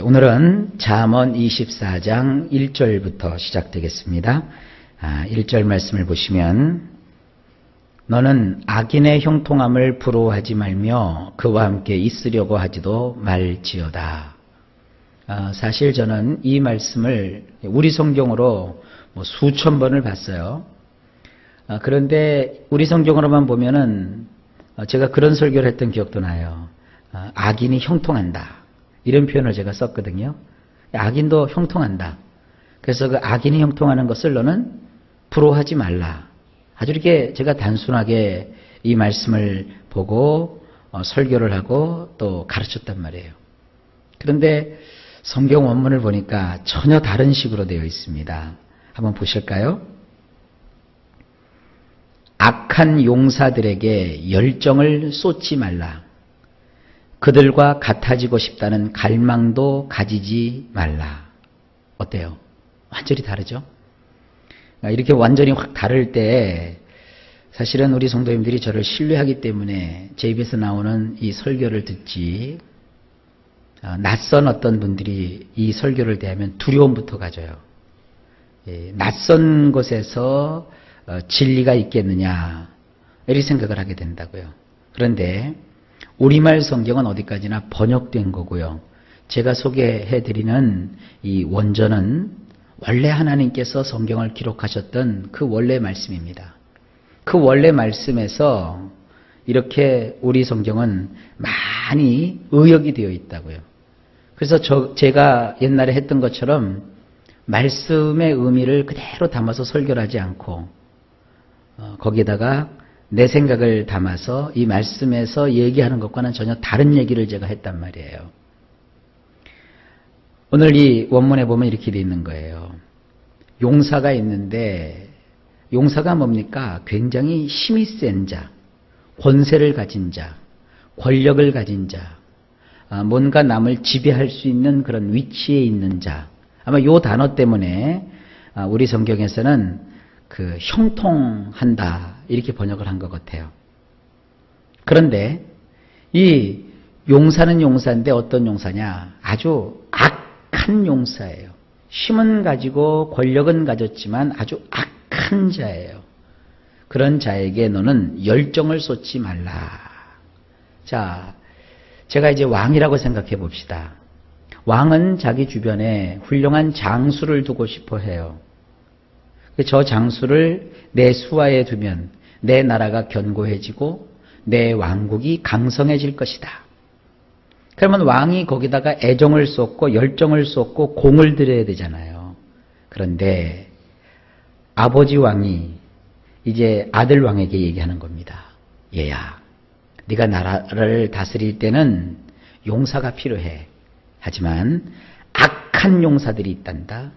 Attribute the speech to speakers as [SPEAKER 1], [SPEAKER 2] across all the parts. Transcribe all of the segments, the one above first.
[SPEAKER 1] 오늘은 잠언 24장 1절부터 시작되겠습니다. 1절 말씀을 보시면 너는 악인의 형통함을 부러워하지 말며 그와 함께 있으려고 하지도 말지어다. 사실 저는 이 말씀을 우리 성경으로 수천 번을 봤어요. 그런데 우리 성경으로만 보면은 제가 그런 설교를 했던 기억도 나요. 악인이 형통한다. 이런 표현을 제가 썼거든요. 악인도 형통한다. 그래서 그 악인이 형통하는 것을 너는 부러워하지 말라. 아주 이렇게 제가 단순하게 이 말씀을 보고 설교를 하고 또 가르쳤단 말이에요. 그런데 성경 원문을 보니까 전혀 다른 식으로 되어 있습니다. 한번 보실까요? 악한 용사들에게 열정을 쏟지 말라. 그들과 같아지고 싶다는 갈망도 가지지 말라. 어때요? 완전히 다르죠? 이렇게 완전히 확 다를 때 사실은 우리 성도님들이 저를 신뢰하기 때문에 제 입에서 나오는 이 설교를 듣지, 낯선 어떤 분들이 이 설교를 대하면 두려움부터 가져요. 낯선 곳에서 진리가 있겠느냐 이렇게 생각을 하게 된다고요. 그런데 우리말 성경은 어디까지나 번역된 거고요. 제가 소개해드리는 이 원전은 원래 하나님께서 성경을 기록하셨던 그 원래 말씀입니다. 그 원래 말씀에서 이렇게 우리 성경은 많이 의역이 되어 있다고요. 그래서 제가 옛날에 했던 것처럼 말씀의 의미를 그대로 담아서 설교를 하지 않고 거기에다가 내 생각을 담아서 이 말씀에서 얘기하는 것과는 전혀 다른 얘기를 제가 했단 말이에요. 오늘 이 원문에 보면 이렇게 되어 있는 거예요. 용사가 있는데 용사가 뭡니까? 굉장히 힘이 센 자, 권세를 가진 자, 권력을 가진 자, 뭔가 남을 지배할 수 있는 그런 위치에 있는 자. 아마 이 단어 때문에 우리 성경에서는 그 형통한다 이렇게 번역을 한 것 같아요. 그런데 이 용사는 용사인데 어떤 용사냐? 아주 악한 용사예요. 힘은 가지고 권력은 가졌지만 아주 악한 자예요. 그런 자에게 너는 열정을 쏟지 말라. 자, 제가 이제 왕이라고 생각해 봅시다. 왕은 자기 주변에 훌륭한 장수를 두고 싶어 해요. 저 장수를 내 수하에 두면 내 나라가 견고해지고 내 왕국이 강성해질 것이다. 그러면 왕이 거기다가 애정을 쏟고 열정을 쏟고 공을 들여야 되잖아요. 그런데 아버지 왕이 이제 아들 왕에게 얘기하는 겁니다. 얘야, 네가 나라를 다스릴 때는 용사가 필요해. 하지만 악한 용사들이 있단다.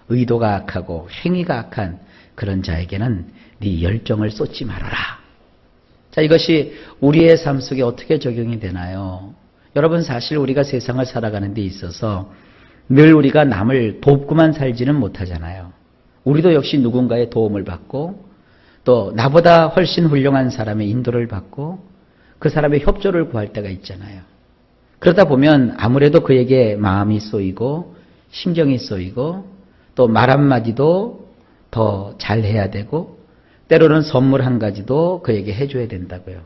[SPEAKER 1] 의도가 악하고 행위가 악한 그런 자에게는 네 열정을 쏟지 말아라. 자, 이것이 우리의 삶 속에 어떻게 적용이 되나요? 여러분, 사실 우리가 세상을 살아가는 데 있어서 늘 우리가 남을 돕고만 살지는 못하잖아요. 우리도 역시 누군가의 도움을 받고 또 나보다 훨씬 훌륭한 사람의 인도를 받고 그 사람의 협조를 구할 때가 있잖아요. 그러다 보면 아무래도 그에게 마음이 쏘이고 신경이 쏘이고 또 말 한마디도 더 잘해야 되고 때로는 선물 한 가지도 그에게 해줘야 된다고요.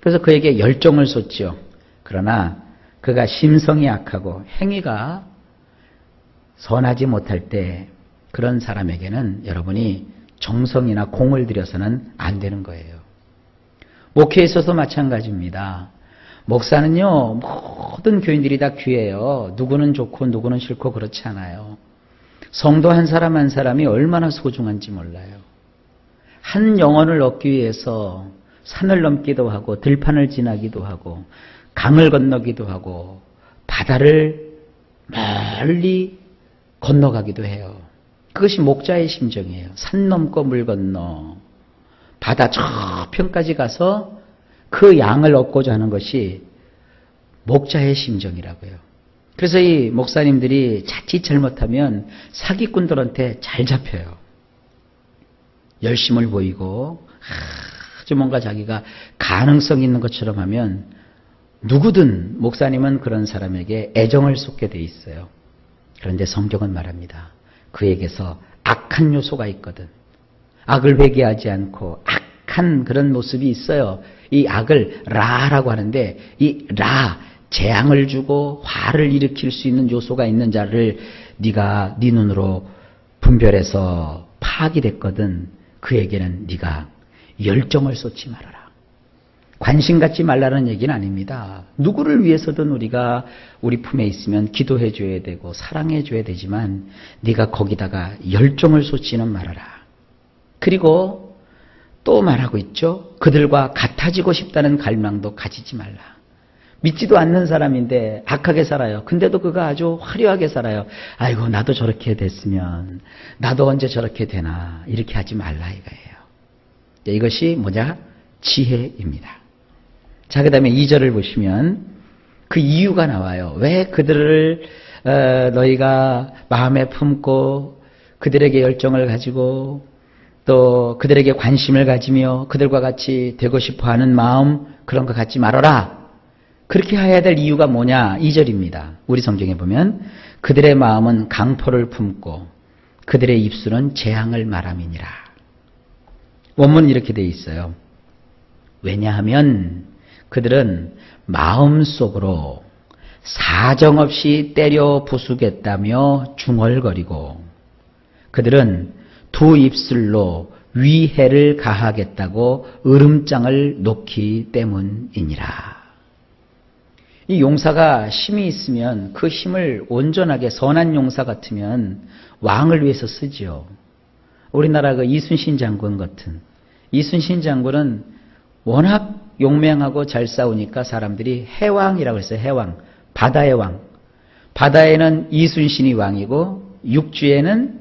[SPEAKER 1] 그래서 그에게 열정을 쏟죠. 그러나 그가 심성이 악하고 행위가 선하지 못할 때 그런 사람에게는 여러분이 정성이나 공을 들여서는 안 되는 거예요. 목회에 있어서 마찬가지입니다. 목사는요, 모든 교인들이 다 귀해요. 누구는 좋고 누구는 싫고 그렇지 않아요. 성도 한 사람 한 사람이 얼마나 소중한지 몰라요. 한 영혼을 얻기 위해서 산을 넘기도 하고 들판을 지나기도 하고 강을 건너기도 하고 바다를 멀리 건너가기도 해요. 그것이 목자의 심정이에요. 산 넘고 물 건너 바다 저편까지 가서 그 양을 얻고자 하는 것이 목자의 심정이라고요. 그래서 이 목사님들이 자칫 잘못하면 사기꾼들한테 잘 잡혀요. 열심을 보이고 아주 뭔가 자기가 가능성 있는 것처럼 하면 누구든 목사님은 그런 사람에게 애정을 쏟게 돼 있어요. 그런데 성경은 말합니다. 그에게서 악한 요소가 있거든. 악을 회개하지 않고 악한 그런 모습이 있어요. 이 악을 라라고 하는데 이 라, 재앙을 주고 화를 일으킬 수 있는 요소가 있는 자를 네가 네 눈으로 분별해서 파악이 됐거든. 그에게는 네가 열정을 쏟지 말아라. 관심 갖지 말라는 얘기는 아닙니다. 누구를 위해서든 우리가 우리 품에 있으면 기도해 줘야 되고 사랑해 줘야 되지만 네가 거기다가 열정을 쏟지는 말아라. 그리고 또 말하고 있죠. 그들과 같아지고 싶다는 갈망도 가지지 말라. 믿지도 않는 사람인데 악하게 살아요. 근데도 그가 아주 화려하게 살아요. 아이고 나도 저렇게 됐으면 나도 언제 저렇게 되나 이렇게 하지 말라 이거예요. 이것이 뭐냐? 지혜입니다. 자, 그 다음에 2절을 보시면 그 이유가 나와요. 왜 그들을 너희가 마음에 품고 그들에게 열정을 가지고 또 그들에게 관심을 가지며 그들과 같이 되고 싶어하는 마음 그런 거 갖지 말아라. 그렇게 해야 될 이유가 뭐냐? 2절입니다. 우리 성경에 보면 그들의 마음은 강포를 품고 그들의 입술은 재앙을 말함이니라. 원문은 이렇게 되어 있어요. 왜냐하면 그들은 마음속으로 사정없이 때려 부수겠다며 중얼거리고 그들은 두 입술로 위해를 가하겠다고 으름장을 놓기 때문이니라. 이 용사가 힘이 있으면 그 힘을 온전하게 선한 용사 같으면 왕을 위해서 쓰지요. 우리나라 그 이순신 장군 같은 이순신 장군은 워낙 용맹하고 잘 싸우니까 사람들이 해왕이라고 했어요. 해왕. 바다의 왕. 바다에는 이순신이 왕이고 육지에는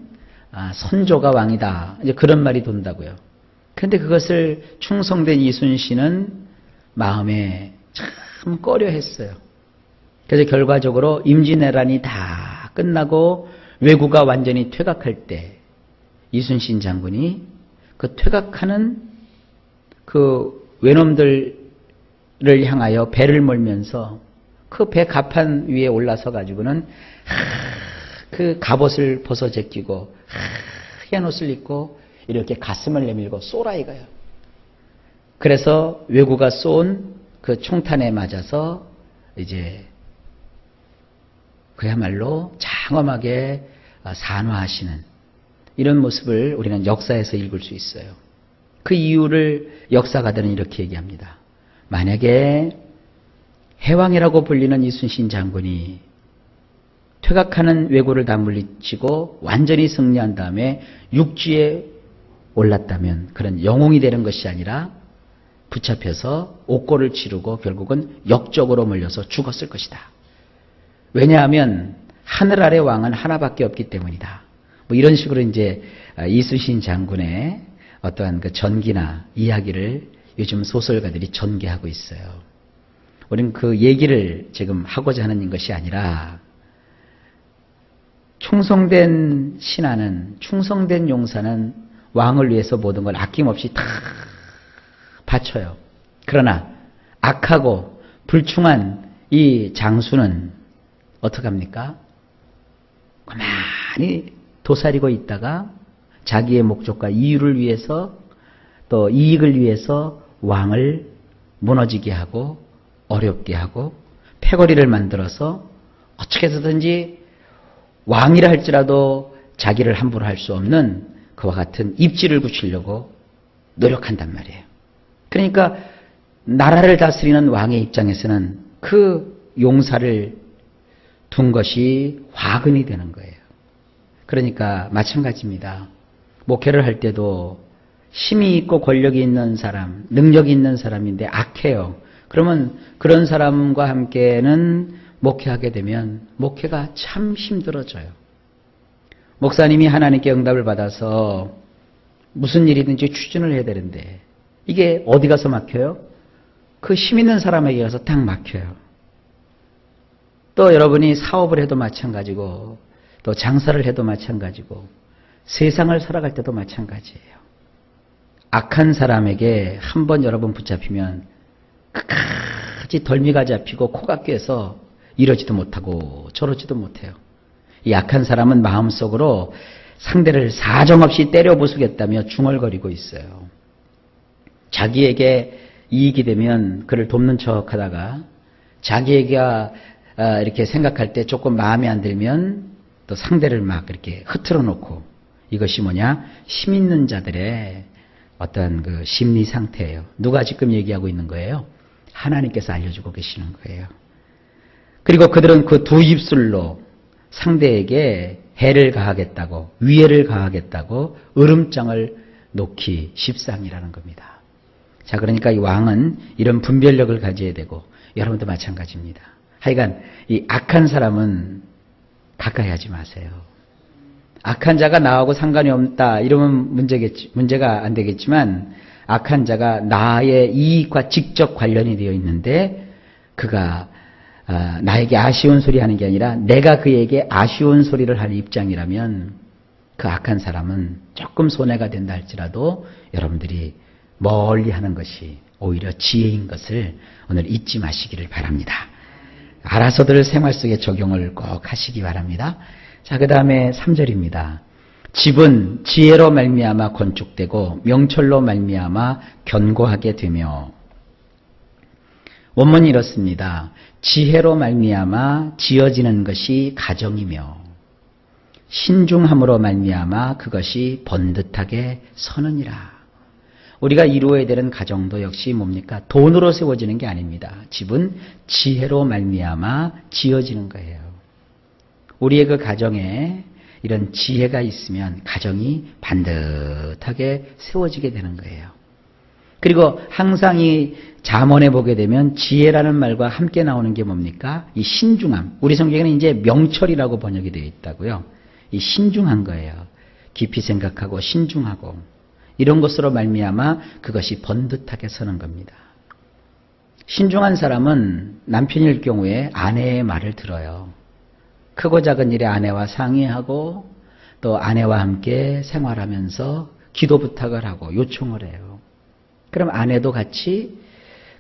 [SPEAKER 1] 선조가 왕이다. 이제 그런 말이 돈다고요. 그런데 그것을 충성된 이순신은 마음에 참 꺼려했어요. 그래서 결과적으로 임진왜란이 다 끝나고 왜구가 완전히 퇴각할 때 이순신 장군이 그 퇴각하는 그 외놈들을 향하여 배를 몰면서 그 배 갑판 위에 올라서 가지고는 그 갑옷을 벗어 제끼고 하얀 옷을 입고 이렇게 가슴을 내밀고 쏘라 이거예요. 그래서 왜구가 쏜 그 총탄에 맞아서 이제 그야말로 장엄하게 산화하시는 이런 모습을 우리는 역사에서 읽을 수 있어요. 그 이유를 역사가들은 이렇게 얘기합니다. 만약에 해왕이라고 불리는 이순신 장군이 퇴각하는 왜구를 다 물리치고 완전히 승리한 다음에 육지에 올랐다면 그런 영웅이 되는 것이 아니라 붙잡혀서 옥고를 치르고 결국은 역적으로 몰려서 죽었을 것이다. 왜냐하면 하늘 아래 왕은 하나밖에 없기 때문이다. 뭐 이런 식으로 이제 이순신 장군의 어떠한 그 전기나 이야기를 요즘 소설가들이 전개하고 있어요. 우리는 그 얘기를 지금 하고자 하는 것이 아니라 충성된 신하는, 충성된 용사는 왕을 위해서 모든 걸 아낌없이 다 바쳐요. 그러나 악하고 불충한 이 장수는 어떡합니까? 가만히 도사리고 있다가 자기의 목적과 이유를 위해서 또 이익을 위해서 왕을 무너지게 하고 어렵게 하고 패거리를 만들어서 어떻게 해서든지 왕이라 할지라도 자기를 함부로 할 수 없는 그와 같은 입지를 굳히려고 노력한단 말이에요. 그러니까 나라를 다스리는 왕의 입장에서는 그 용사를 둔 것이 화근이 되는 거예요. 그러니까 마찬가지입니다. 목회를 할 때도 힘이 있고 권력이 있는 사람, 능력이 있는 사람인데 악해요. 그러면 그런 사람과 함께는 목회하게 되면 목회가 참 힘들어져요. 목사님이 하나님께 응답을 받아서 무슨 일이든지 추진을 해야 되는데 이게 어디 가서 막혀요? 그 힘 있는 사람에게 가서 딱 막혀요. 또 여러분이 사업을 해도 마찬가지고 또 장사를 해도 마찬가지고 세상을 살아갈 때도 마찬가지예요. 악한 사람에게 한번 여러분 붙잡히면 끝까지 덜미가 잡히고 코가 꿰서 이러지도 못하고 저러지도 못해요. 이 악한 사람은 마음속으로 상대를 사정없이 때려 부수겠다며 중얼거리고 있어요. 자기에게 이익이 되면 그를 돕는 척 하다가 자기에게 이렇게 생각할 때 조금 마음에 안 들면 또 상대를 막 이렇게 흐트러 놓고, 이것이 뭐냐? 힘 있는 자들의 어떤 그 심리 상태예요. 누가 지금 얘기하고 있는 거예요? 하나님께서 알려주고 계시는 거예요. 그리고 그들은 그 두 입술로 상대에게 해를 가하겠다고, 위해를 가하겠다고 으름장을 놓기 십상이라는 겁니다. 자, 그러니까 이 왕은 이런 분별력을 가져야 되고, 여러분도 마찬가지입니다. 하여간 이 악한 사람은 가까이 하지 마세요. 악한 자가 나하고 상관이 없다 이러면 문제가 안 되겠지만, 악한 자가 나의 이익과 직접 관련이 되어 있는데 그가 나에게 아쉬운 소리 하는 게 아니라 내가 그에게 아쉬운 소리를 할 입장이라면 그 악한 사람은 조금 손해가 된다 할지라도 여러분들이 멀리 하는 것이 오히려 지혜인 것을 오늘 잊지 마시기를 바랍니다. 알아서들 생활 속에 적용을 꼭 하시기 바랍니다. 자, 그 다음에 3절입니다. 집은 지혜로 말미암아 건축되고 명철로 말미암아 견고하게 되며. 원문이 이렇습니다. 지혜로 말미암아 지어지는 것이 가정이며 신중함으로 말미암아 그것이 번듯하게 서느니라. 우리가 이루어야 되는 가정도 역시 뭡니까? 돈으로 세워지는 게 아닙니다. 집은 지혜로 말미암아 지어지는 거예요. 우리의 그 가정에 이런 지혜가 있으면 가정이 반듯하게 세워지게 되는 거예요. 그리고 항상 이 잠언에 보게 되면 지혜라는 말과 함께 나오는 게 뭡니까? 이 신중함. 우리 성경에는 이제 명철이라고 번역이 되어 있다고요. 이 신중한 거예요. 깊이 생각하고 신중하고 이런 것으로 말미암아 그것이 번듯하게 서는 겁니다. 신중한 사람은 남편일 경우에 아내의 말을 들어요. 크고 작은 일에 아내와 상의하고 또 아내와 함께 생활하면서 기도 부탁을 하고 요청을 해요. 그럼 아내도 같이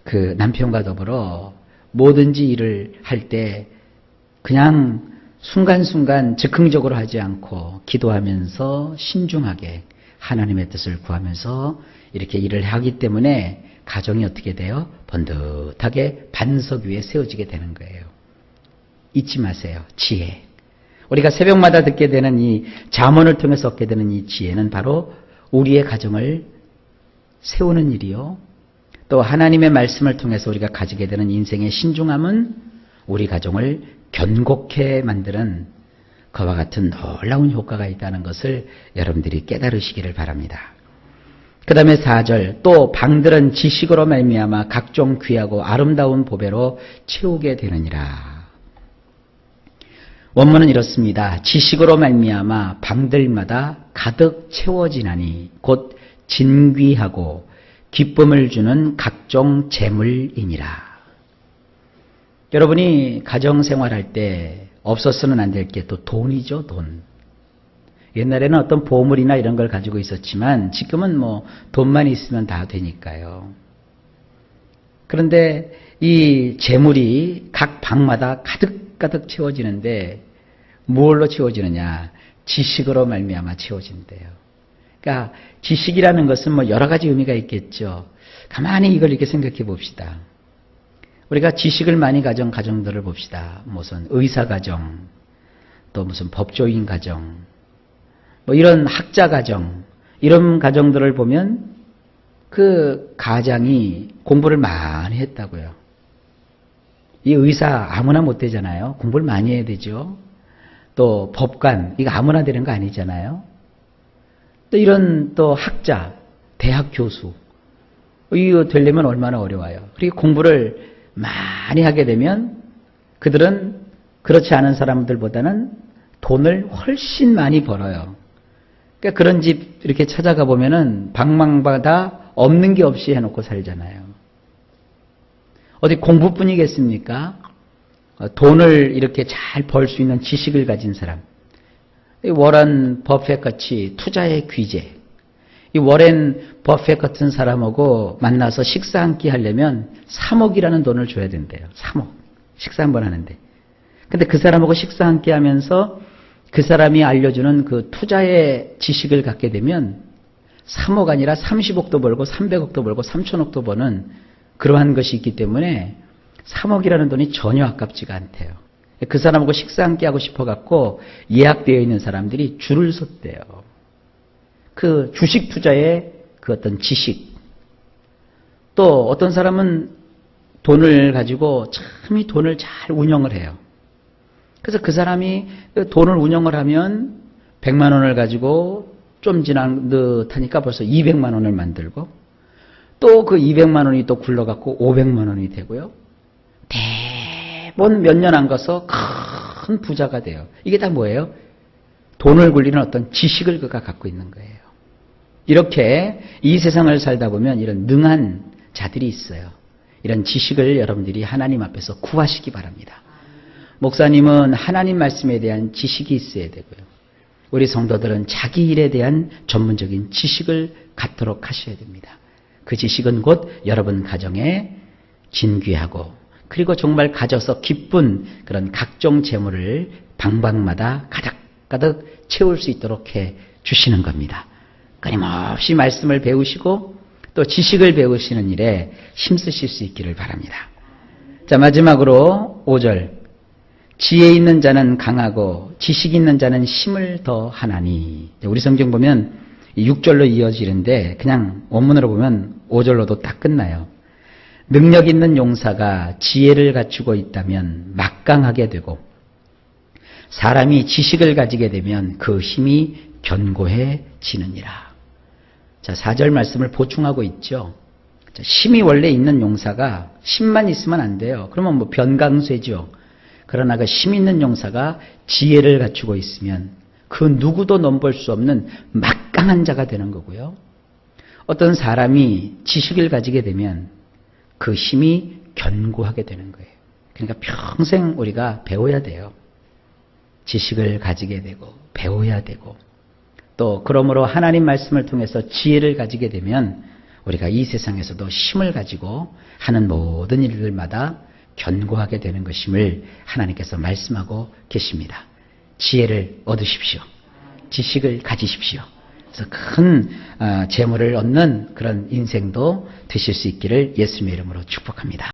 [SPEAKER 1] 그 남편과 더불어 뭐든지 일을 할 때 그냥 순간순간 즉흥적으로 하지 않고 기도하면서 신중하게 하나님의 뜻을 구하면서 이렇게 일을 하기 때문에 가정이 어떻게 돼요? 번듯하게 반석 위에 세워지게 되는 거예요. 잊지 마세요. 지혜. 우리가 새벽마다 듣게 되는 이 잠언을 통해서 얻게 되는 이 지혜는 바로 우리의 가정을 세우는 일이요. 또 하나님의 말씀을 통해서 우리가 가지게 되는 인생의 신중함은 우리 가정을 견고케 만드는 그와 같은 놀라운 효과가 있다는 것을 여러분들이 깨달으시기를 바랍니다. 그 다음에 4절, 또 방들은 지식으로 말미암아 각종 귀하고 아름다운 보배로 채우게 되느니라. 원문은 이렇습니다. 지식으로 말미암아 방들마다 가득 채워지나니 곧 진귀하고 기쁨을 주는 각종 재물이니라. 여러분이 가정생활할 때 없어서는 안 될 게 또 돈이죠. 돈. 옛날에는 어떤 보물이나 이런 걸 가지고 있었지만 지금은 뭐 돈만 있으면 다 되니까요. 그런데 이 재물이 각 방마다 가득가득 채워지는데 뭘로 채워지느냐? 지식으로 말미암아 채워진대요. 그러니까 지식이라는 것은 뭐 여러 가지 의미가 있겠죠. 가만히 이걸 이렇게 생각해 봅시다. 우리가 지식을 많이 가진 가정들을 봅시다. 무슨 의사 가정, 또 무슨 법조인 가정, 뭐 이런 학자 가정, 이런 가정들을 보면 그 가장이 공부를 많이 했다고요. 이 의사 아무나 못 되잖아요. 공부를 많이 해야 되죠. 또 법관, 이거 아무나 되는 거 아니잖아요. 또 이런 또 학자, 대학 교수, 이거 되려면 얼마나 어려워요. 그리고 공부를 많이 하게 되면 그들은 그렇지 않은 사람들보다는 돈을 훨씬 많이 벌어요. 그러니까 그런 집 이렇게 찾아가 보면은 방망마다 없는 게 없이 해놓고 살잖아요. 어디 공부뿐이겠습니까? 돈을 이렇게 잘 벌 수 있는 지식을 가진 사람. 워런 버핏 같이 투자의 귀재. 이 워렌 버핏 같은 사람하고 만나서 식사 한 끼 하려면 3억이라는 돈을 줘야 된대요. 3억. 식사 한 번 하는데. 근데 그 사람하고 식사 한 끼 하면서 그 사람이 알려주는 그 투자의 지식을 갖게 되면 3억 아니라 30억도 벌고 300억도 벌고 3천억도 버는 그러한 것이 있기 때문에 3억이라는 돈이 전혀 아깝지가 않대요. 그 사람하고 식사 함께 하고 싶어갖고 예약되어 있는 사람들이 줄을 섰대요. 그 주식 투자의 그 어떤 지식. 또 어떤 사람은 돈을 가지고 참 이 돈을 잘 운영을 해요. 그래서 그 사람이 돈을 운영을 하면 100만 원을 가지고 좀 지난 듯 하니까 벌써 200만 원을 만들고 또 그 200만 원이 또 굴러갖고 500만 원이 되고요. 대본 몇 년 안 가서 큰 부자가 돼요. 이게 다 뭐예요? 돈을 굴리는 어떤 지식을 그가 갖고 있는 거예요. 이렇게 이 세상을 살다 보면 이런 능한 자들이 있어요. 이런 지식을 여러분들이 하나님 앞에서 구하시기 바랍니다. 목사님은 하나님 말씀에 대한 지식이 있어야 되고요. 우리 성도들은 자기 일에 대한 전문적인 지식을 갖도록 하셔야 됩니다. 그 지식은 곧 여러분 가정에 진귀하고 그리고 정말 가져서 기쁜 그런 각종 재물을 방방마다 가득가득 채울 수 있도록 해 주시는 겁니다. 끊임없이 말씀을 배우시고 또 지식을 배우시는 일에 힘쓰실 수 있기를 바랍니다. 자, 마지막으로 5절. 지혜 있는 자는 강하고 지식 있는 자는 힘을 더하나니. 우리 성경 보면 6절로 이어지는데 그냥 원문으로 보면 5절로도 딱 끝나요. 능력 있는 용사가 지혜를 갖추고 있다면 막강하게 되고 사람이 지식을 가지게 되면 그 힘이 견고해지느니라. 자, 4절 말씀을 보충하고 있죠. 자, 힘이 원래 있는 용사가 힘만 있으면 안 돼요. 그러면 뭐 변강쇠죠. 그러나 그 힘 있는 용사가 지혜를 갖추고 있으면 그 누구도 넘볼 수 없는 막강한 자가 되는 거고요. 어떤 사람이 지식을 가지게 되면 그 힘이 견고하게 되는 거예요. 그러니까 평생 우리가 배워야 돼요. 지식을 가지게 되고 배워야 되고 또 그러므로 하나님 말씀을 통해서 지혜를 가지게 되면 우리가 이 세상에서도 힘을 가지고 하는 모든 일들마다 견고하게 되는 것임을 하나님께서 말씀하고 계십니다. 지혜를 얻으십시오. 지식을 가지십시오. 그래서 큰 재물을 얻는 그런 인생도 되실 수 있기를 예수님의 이름으로 축복합니다.